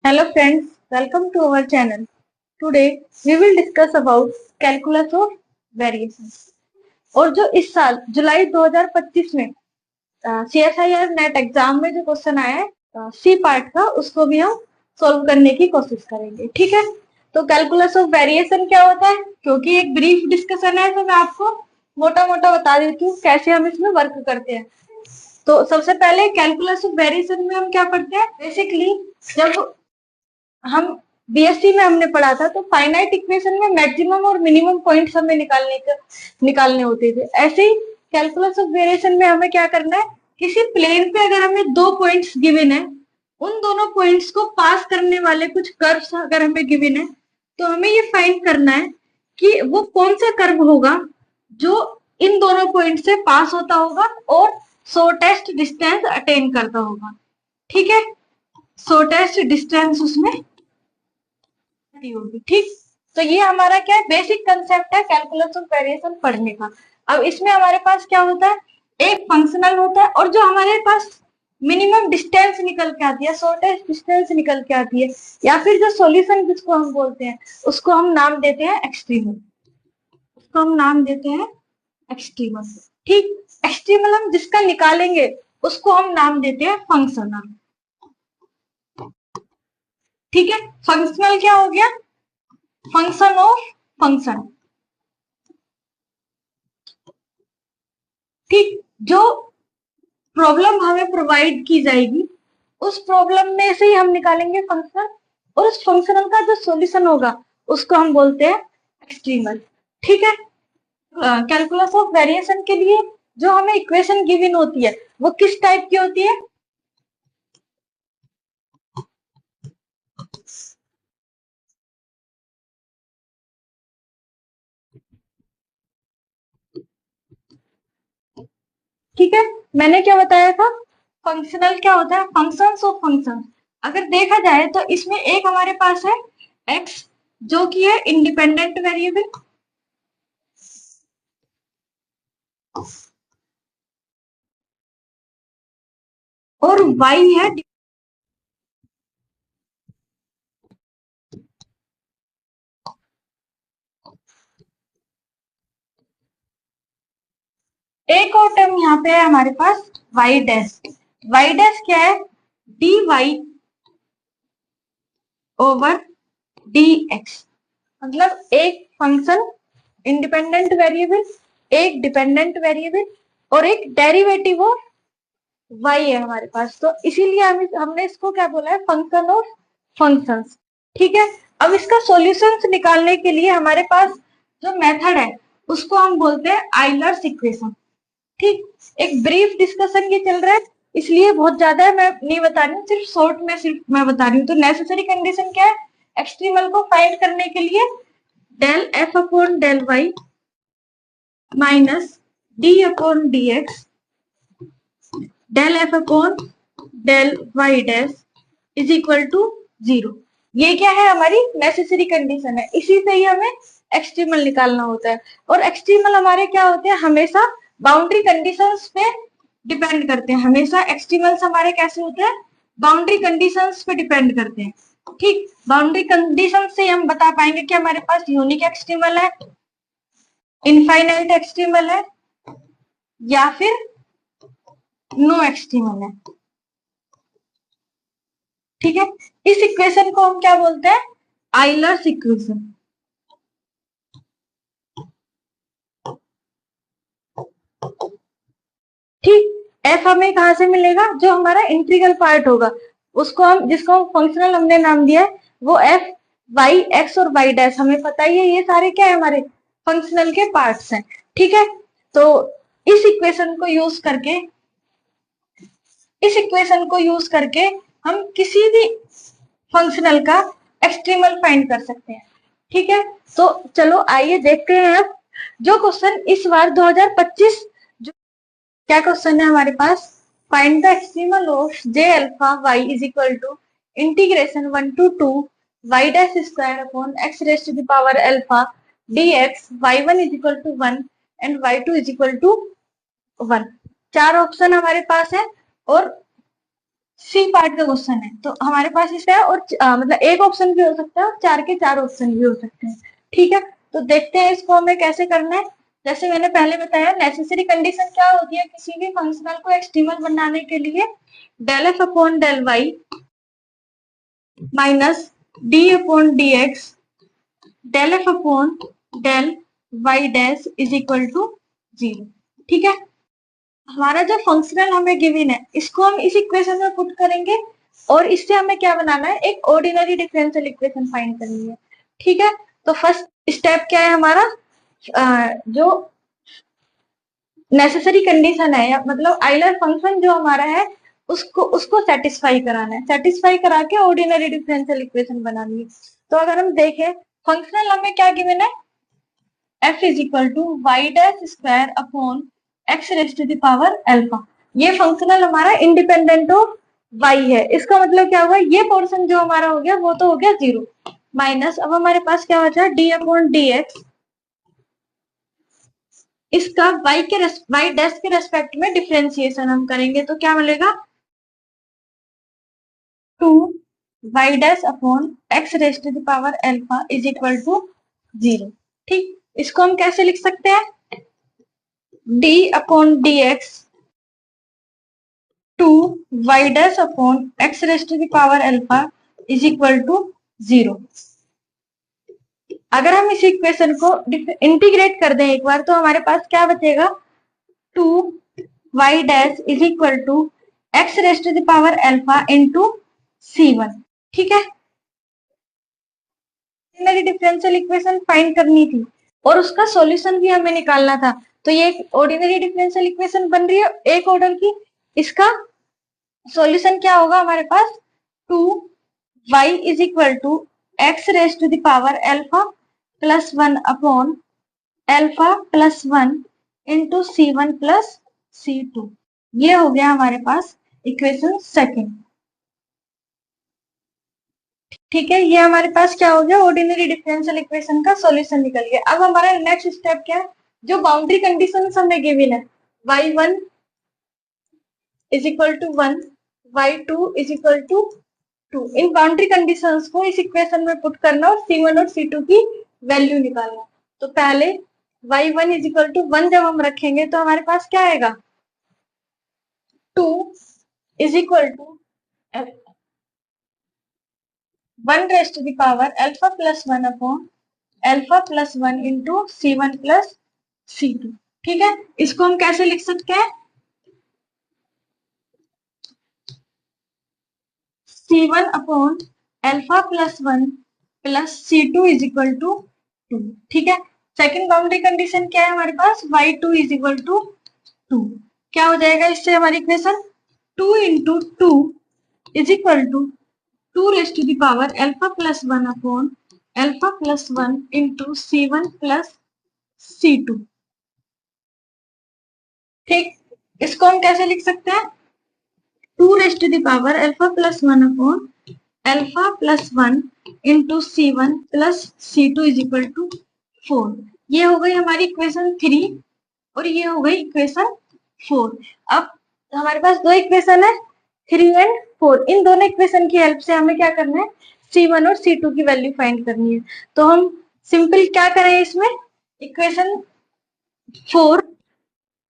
Hello friends, welcome to our channel. Today we will discuss about calculus of variations. और जो इस साल जुलाई 2025 में CSIR नेट एग्जाम में जो क्वेश्चन आया है सी पार्ट का, उसको भी हम सॉल्व करने की कोशिश करेंगे। ठीक है, तो कैलकुलस ऑफ वेरिएशन क्या होता है, क्योंकि एक ब्रीफ डिस्कशन है तो मैं आपको मोटा मोटा बता देती हूँ कैसे हम इसमें वर्क करते हैं। तो सबसे पहले कैलकुलस ऑफ वेरिएशन में हम क्या पढ़ते हैं, बेसिकली जब हम बीएससी में हमने पढ़ा था तो फाइनाइट इक्वेशन में मैक्सिमम और मिनिमम पॉइंट्स हमें निकालने होते थे। ऐसे ही कैलकुलस ऑफ वेरिएशन में हमें क्या करना है, किसी प्लेन पे अगर हमें दो पॉइंट्स गिवन है, उन दोनों पॉइंट्स को पास करने वाले कुछ कर्व्स अगर हमें गिवन है, तो हमें ये फाइंड करना है कि वो कौन सा कर्व होगा जो इन दोनों पॉइंट से पास होता होगा और शॉर्टेस्ट डिस्टेंस अटेन करता होगा। ठीक है, शॉर्टेस्ट डिस्टेंस उसमें होगी। ठीक, तो ये हमारा क्या है, बेसिक कंसेप्ट है कैलकुलस ऑफ वेरिएशन पढ़ने का। अब इसमें हमारे पास क्या होता है, एक फंक्शनल होता है और जो हमारे पास मिनिमम डिस्टेंस निकल के आती है, शॉर्टेस्ट डिस्टेंस निकल के आती है, या फिर जो सॉल्यूशन जिसको हम बोलते हैं उसको हम नाम देते हैं एक्सट्रीमल। उसको हम नाम देते हैं एक्सट्रीमल। ठीक, एक्सट्रीमल हम जिसका निकालेंगे उसको हम नाम देते हैं फंक्शनल। ठीक है, फंक्शनल क्या हो गया, फंक्शन ऑफ फंक्शन। ठीक, जो प्रॉब्लम हमें प्रोवाइड की जाएगी उस प्रॉब्लम में से ही हम निकालेंगे फंक्शन, और उस फंक्शनल का जो सॉल्यूशन होगा उसको हम बोलते हैं एक्सट्रीमल। ठीक है, कैलकुलस ऑफ वेरिएशन के लिए जो हमें इक्वेशन गिवन होती है वो किस टाइप की होती है, ठीक है, मैंने क्या बताया था, फंक्शनल क्या होता है, फंक्शंस ऑफ फंक्शन। अगर देखा जाए तो इसमें एक हमारे पास है एक्स जो कि है इंडिपेंडेंट वेरिएबल, और वाई है, एक और टर्म यहाँ पे है हमारे पास वाई डैश। वाई डैश क्या है, D Y over D X. मतलब एक फंक्शन इंडिपेंडेंट वेरिएबल, एक डिपेंडेंट वेरिएबल और एक डेरिवेटिव ऑफ वाई है हमारे पास, तो इसीलिए हमने इसको क्या बोला है, फंक्शन ऑफ फंक्शंस। ठीक है, अब इसका सॉल्यूशंस निकालने के लिए हमारे पास जो मेथड है उसको हम बोलते हैं आइलर्स इक्वेशन। ठीक, एक ब्रीफ डिस्कशन ये चल रहा है इसलिए बहुत ज्यादा है, मैं नहीं बता रही हूँ, सिर्फ शॉर्ट में सिर्फ मैं बता रही हूँ। तो नेसेसरी कंडीशन क्या है, एक्सट्रीमल को फाइंड करने के लिए del F upon del Y minus D upon D X del F upon del Y dash is equal to 0। ये क्या है, हमारी नेसेसरी कंडीशन है, इसी से ही हमें एक्सट्रीमल निकालना होता है। और एक्सट्रीमल हमारे क्या होते हैं, हमेशा बाउंड्री कंडीशंस पे डिपेंड करते हैं। हमेशा एक्सट्रीमल्स हमारे कैसे होते हैं, बाउंड्री कंडीशंस पे डिपेंड करते हैं। ठीक, बाउंड्री कंडीशन से हम बता पाएंगे कि हमारे पास यूनिक एक्सट्रीमल है, इनफाइनाइट एक्सट्रीमल है, या फिर नो एक्सट्रीमल है। ठीक है, इस इक्वेशन को हम क्या बोलते हैं, आइलर्स इक्वेशन। ठीक, एफ हमें कहां से मिलेगा, जो हमारा इंटीग्रल पार्ट होगा उसको हम, जिसको हम फंक्शनल हमने नाम दिया है, वो एफ वाई एक्स और वाई डैश हमें पता ही है, ये सारे क्या है, हमारे फंक्शनल के पार्ट्स हैं। ठीक है, तो इस इक्वेशन को यूज करके, इस इक्वेशन को यूज करके हम किसी भी फंक्शनल का एक्सट्रीमल फाइंड कर सकते हैं। ठीक है, तो चलो आइए देखते हैं अब जो क्वेश्चन इस बार 2025 जो क्या क्वेश्चन है हमारे पास, find the extremal of J alpha Y is equal to integration 1 to 2 y dash square upon x raise to the power alpha dx y1 is equal to 1 and y2 is equal to 1। चार option हमारे पास है और C part का question है, तो हमारे पास इसका है, और मतलब एक ऑप्शन भी हो सकता है और चार के चार ऑप्शन भी हो सकते हैं। ठीक है, तो देखते हैं इसको हमें कैसे करना है। जैसे मैंने पहले बताया, नेसेसरी कंडीशन क्या होती है किसी भी फंक्शनल को एक्सट्रीमल बनाने के लिए, del F upon del Y minus D upon D X del F upon del Y dash is equal to 0। ठीक है, हमारा जो फंक्शनल हमें गिवन है इसको हम इस इक्वेशन में पुट करेंगे, और इससे हमें क्या बनाना है, एक ऑर्डिनरी डिफरेंशियल इक्वेशन फाइंड करनी है। ठीक है, तो फर्स्ट स्टेप क्या है हमारा, जो नेसेसरी कंडीशन है, या मतलब आइलर फंक्शन जो हमारा है उसको सेटिस्फाई कराना है, सेटिस्फाई करा के ऑर्डिनरी डिफरेंशियल इक्वेशन बनानी है। तो अगर हम देखें, फंक्शनल हमें क्या गिवन है, f is equal to Y dash square upon X raise to the power alpha. ये फंक्शनल हमारा इंडिपेंडेंट ऑफ y है, इसका मतलब क्या हुआ, ये पोर्शन जो हमारा हो गया वो तो हो गया 0, माइनस अब हमारे पास क्या बचा, डी अपॉन डी एक्स, इसका y डैश के रेस्पेक्ट में डिफरेंशिएशन हम करेंगे तो क्या मिलेगा, 2 Y dash upon X raise to the power alpha is equal to 0। ठीक, इसको हम कैसे लिख सकते हैं, D upon D X 2 Y dash upon X raise to the power alpha is equal to 0। अगर हम इस इक्वेशन को इंटीग्रेट कर दें एक बार, तो हमारे पास क्या बचेगा, 2 Y dash is equal to X raise to the power alpha into C1। ठीक है, मेरी डिफरेंशियल इक्वेशन फाइंड करनी थी और उसका सॉल्यूशन भी हमें निकालना था। तो ये ऑर्डिनरी डिफरेंशियल इक्वेशन बन रही है एक ऑर्डर की, इसका सॉल्यूशन क्या होगा हमारे पास, 2 Y is equal to X raise to the power alpha plus 1 upon alpha plus 1 into C1 plus C2। ये हो गया हमारे पास इक्वेशन सेकेंड। ठीक है, ये हमारे पास क्या हो गया, ऑर्डिनरी डिफरेंशियल इक्वेशन का सॉल्यूशन निकल गया। अब हमारा नेक्स्ट स्टेप क्या है, जो बाउंड्री कंडीशन हमें गिवन है, y1 is equal to 1, y2 is equal to 2, इन बाउंड्री कंडीशंस को इस इक्वेशन में पुट करना और C1 और C2 की वैल्यू निकालना। तो पहले y1 इज इक्वल टू 1 जब हम रखेंगे तो हमारे पास क्या आएगा, 2 is equal to 1 raise to the power alpha plus 1 upon alpha plus 1 into C1 plus C2। ठीक है, इसको हम कैसे लिख सकते हैं, C1 upon alpha plus 1 plus C2 is equal to 2। ठीक है, सेकंड बाउंड्री कंडीशन क्या है हमारे पास, y2 इज इक्वल टू 2। क्या हो जाएगा इससे हमारी equation, 2 into 2 is equal to 2 raise to the power alpha plus 1 upon alpha plus 1 into C1 plus C2। ठीक, इसको हम कैसे लिख सकते हैं, 2 raise to the power alpha plus 1 upon alpha plus 1 into C1 plus C2 is equal to 4। ये हो गई हमारी इक्वेशन 3 और ये हो गई इक्वेशन 4। अब हमारे पास दो इक्वेशन है, 3 एंड 4। इन दोनों इक्वेशन की हेल्प से हमें क्या करना है, C1 और C2 की वैल्यू फाइंड करनी है। तो हम सिंपल क्या करें, इसमें इक्वेशन 4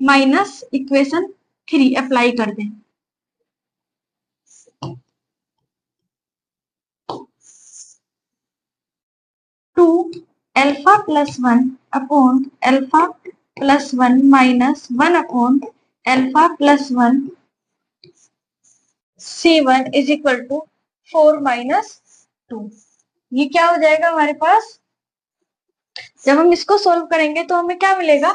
माइनस इक्वेशन 3 अप्लाई कर दें। 2 alpha plus 1 upon alpha plus 1 minus 1 upon alpha plus 1 C1 is equal to 4 minus 2। ये क्या हो जाएगा हमारे पास, जब हम इसको सोल्व करेंगे तो हमें क्या मिलेगा,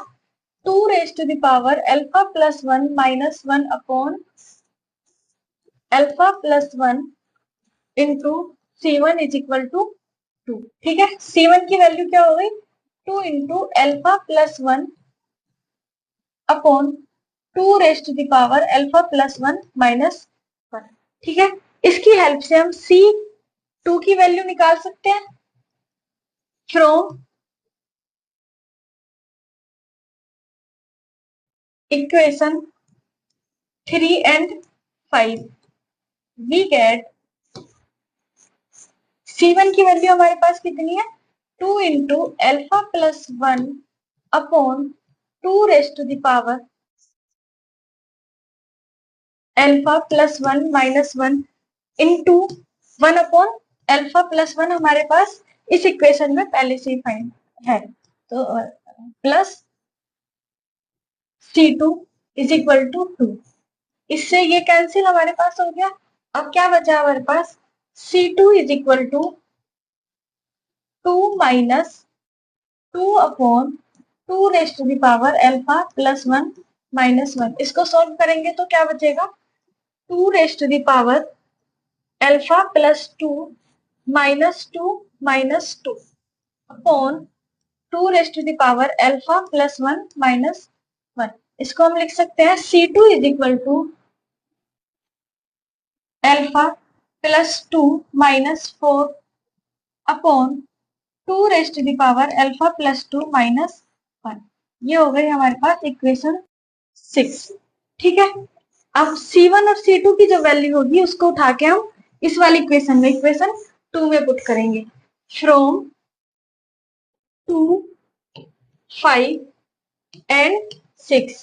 2 raise to the power alpha plus 1 minus 1 upon alpha plus 1 into C1 is equal to 2। ठीक है, C1 की वैल्यू क्या हो गई, 2 into alpha plus 1 upon 2 raise to the power alpha plus 1 minus 1। ठीक है, इसकी हेल्प से हम C2 की वैल्यू निकाल सकते हैं from equation 3 and 5। We get C1 की वैल्यू हमारे पास कितनी है 2 into alpha plus 1 upon 2 raised to the power alpha plus 1 minus 1 into 1 upon alpha plus 1 हमारे पास इस इक्वेशन में पहले से ही फाइंड है, तो plus C2 is equal to 2। इससे ये कैंसिल हमारे पास हो गया। अब क्या बचा हमारे पास C2 is equal to 2 minus 2 upon 2 raised to the power alpha plus 1 minus 1। इसको सॉल्व करेंगे तो क्या बचेगा 2 raised to the power alpha plus 2 minus 2 upon 2 raised to the power alpha plus 1 minus 1। इसको हम लिख सकते हैं C2 is equal to alpha plus 2 minus 4 upon 2 raised to the power alpha plus 2 minus 1। ये हो गई हमारे पास इक्वेशन 6। ठीक है, अब C1 और C2 की जो वैल्यू होगी उसको उठा के हम इस वाली इक्वेशन में इक्वेशन 2 में पुट करेंगे। From 2 5 and 6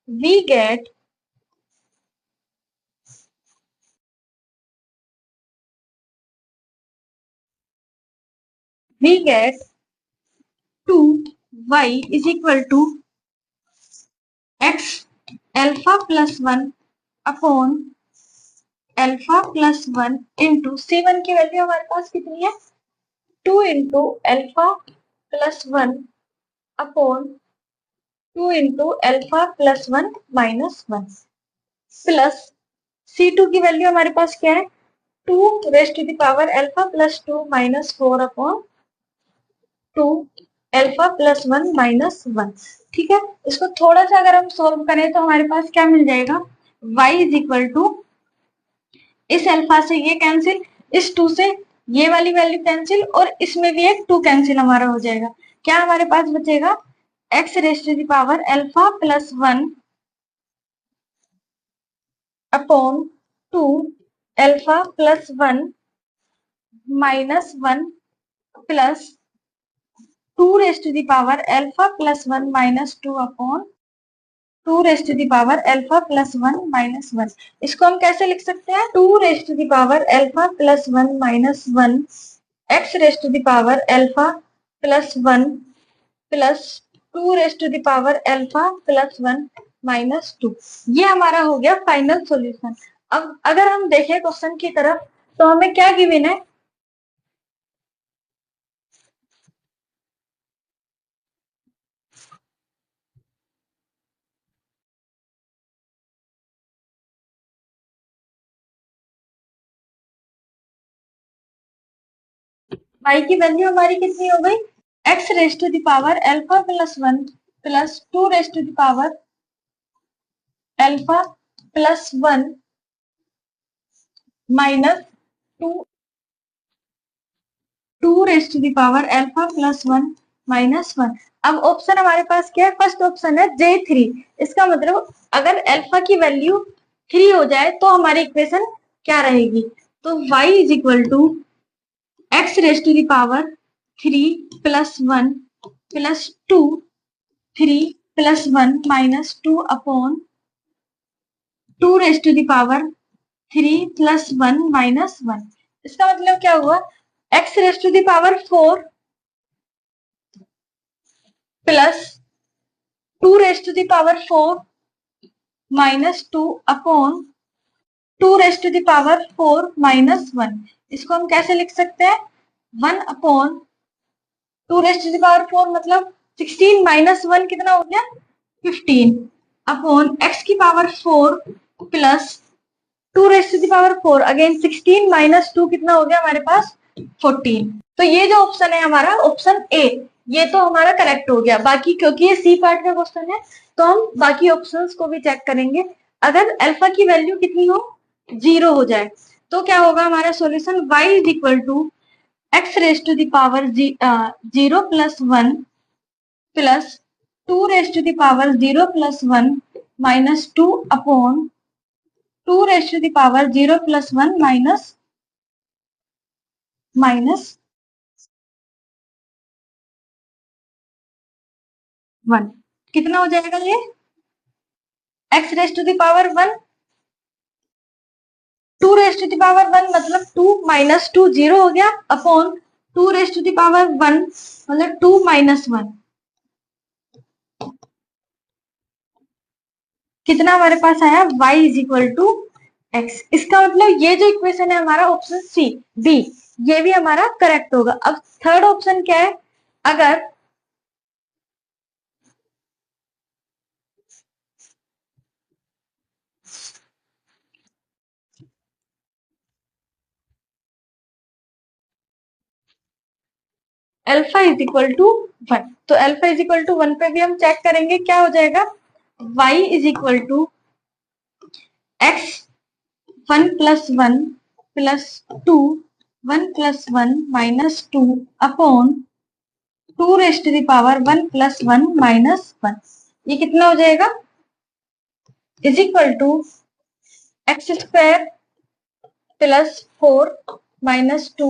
we get we get 2y is equal to x alpha plus 1 upon alpha plus 1 into C1 की वैल्यू हमारे पास कितनी है 2 into alpha plus 1 upon 2 into alpha plus 1 minus 1 plus C2 की value हमारे पास क्या है 2 raised to the power alpha plus 2 minus 4 upon 2 alpha plus 1 minus 1। ठीक है, इसको थोड़ा सा अगर हम सोल्व करें तो हमारे पास क्या मिल जाएगा y इज इक्वल टू इस अल्फा से ये कैंसिल, इस 2 से ये वाली वैल्यू कैंसिल और इसमें भी एक 2 कैंसिल हमारा हो जाएगा। क्या हमारे पास बचेगा x raised to the power alpha plus 1 upon 2 alpha plus 1 minus 1 plus 2 raised to the power alpha plus 1 minus 2 upon 2 raised to the power alpha plus 1 minus 1। इसको हम कैसे लिख सकते हैं 2 raised to the power alpha plus 1 minus 1 x raised to the power alpha plus 1 plus 2 raised to the power alpha plus 1 minus 2। ये हमारा हो गया फाइनल सॉल्यूशन। अब अगर हम देखें क्वेश्चन की तरफ तो हमें क्या गिवन है y की वैल्यू हमारी कितनी हो गई x raised to the power alpha plus 1 plus 2 raised to the power alpha plus 1 minus 2 raised to the power alpha plus 1 minus 1। अब ऑप्शन हमारे पास क्या है फर्स्ट ऑप्शन है J3। इसका मतलब अगर अल्फा की वैल्यू 3 हो जाए तो हमारी इक्वेशन क्या रहेगी तो y is equal to x raised to the power 3 plus 1 plus 2 3 plus 1 minus 2 upon 2 raised to the power 3 plus 1 minus 1। इसका मतलब क्या हुआ x raised to the power 4 plus 2 raised to the power 4 minus 2 upon 2 raised to the power 4 minus 1। इसको हम कैसे लिख सकते हैं 1 upon 2 raised to the power 4 मतलब 16 माइनस 1 कितना हो गया 15 अपॉन x की power 4 plus 2 raised to the power 4 again 16 minus 2 कितना हो गया हमारे पास 14। तो ये जो ऑप्शन है हमारा ऑप्शन ए ये तो हमारा करेक्ट हो गया। बाकी क्योंकि ये सी पार्ट का क्वेश्चन है तो हम बाकी ऑप्शंस को भी चेक करेंगे। अगर अल्फा की वैल्यू कितनी हो 0 हो जाए तो क्या होगा हमारा solution y is equal to x raised to the power 0 plus 1 plus 2 raised to the power 0 plus 1 minus 2 upon 2 raise to the power 0 plus 1 minus 1। कितना हो जाएगा ये? x raise to the power 1, 2 raise to the power 1 मतलब 2 minus 2 0 हो गया, upon 2 raise to the power 1 मतलब 2 minus 1। कितना हमारे पास आया? y is equal to x. इसका मतलब ये जो इक्वेशन है हमारा ऑप्शन सी बी, ये भी हमारा करेक्ट होगा। अब थर्ड ऑप्शन क्या है? अगर अल्फा इज इक्वल टू 1, तो अल्फा इज इक्वल टू 1 पे भी हम चेक करेंगे क्या हो जाएगा। y is equal to x 1 plus 1 plus 2 1 plus 1 minus 2 upon 2 raise to the power 1 plus 1 minus 1। ये कितना हो जाएगा? Is equal to x square plus 4 minus 2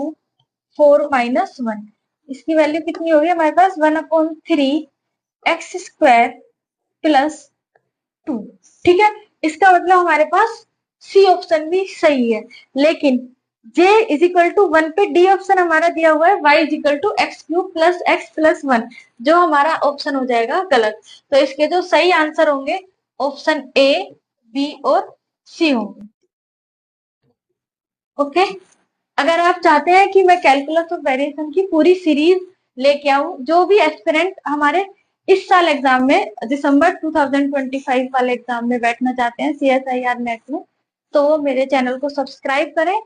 4 minus 1। इसकी वैल्यू कितनी होगी हमारे पास? 1/3 एक्स स्क्वायर प्लस 2। ठीक है, इसका मतलब हमारे पास सी ऑप्शन भी सही है, लेकिन j इज इक्वल टू 1 पे डी ऑप्शन हमारा दिया हुआ है y is equal to x cube plus x plus 1, जो हमारा ऑप्शन हो जाएगा गलत। तो इसके जो सही आंसर होंगे ऑप्शन ए, बी और सी होंगे। ओके, अगर आप चाहते हैं कि मैं कैलकुलस ऑफ वेरिएशन की पूरी सीरीज लेके आऊं, जो भी एस्पिरेंट हमारे इस साल एग्जाम में दिसंबर 2025 वाले एग्जाम में बैठना चाहते हैं CSIR नेट में, तो वो मेरे चैनल को सब्सक्राइब करें